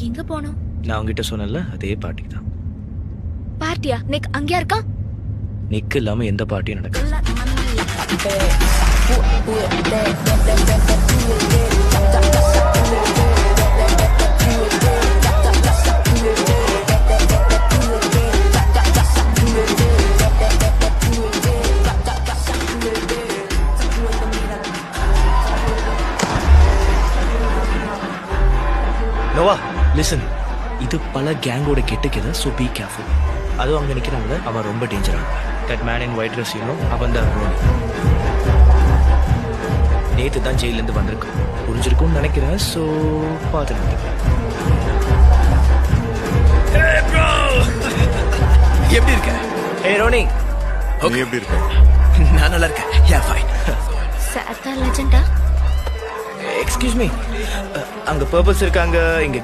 எங்க போனோம்? நான் உங்ககிட்ட சொன்னேன்ல, அதே பார்ட்டிக்கு தான். பார்ட்டியா? நிக் அங்கேயா இருக்கா? நிக்கு இல்லாம எந்த பார்ட்டியும் நடக்காது. நோவா, லிசன். இது பல கேங்கோட கெட்டுக்குது, ஸோ பி கேர்ஃபுல். அதுவும் அங்கே நிற்கிறாங்க, அவன் ரொம்ப டேஞ்சரான. That man in white dress you know, அவன் தான் ரோனி. நேற்று தான் ஜெயிலேருந்து வந்திருக்கான். புரிஞ்சிருக்கும்னு நினைக்கிறேன், ஸோ பார்த்துட்டு. எப்படி இருக்க? ஏ ரோனி. ஓகே, எப்படி இருக்க? நான் நல்லா இருக்கேன். Yeah fine. சாத்தா லெஜெண்டா? எக்ஸ்கியூஸ் மீ, அங்கே பர்பஸ் இருக்காங்க, இங்கே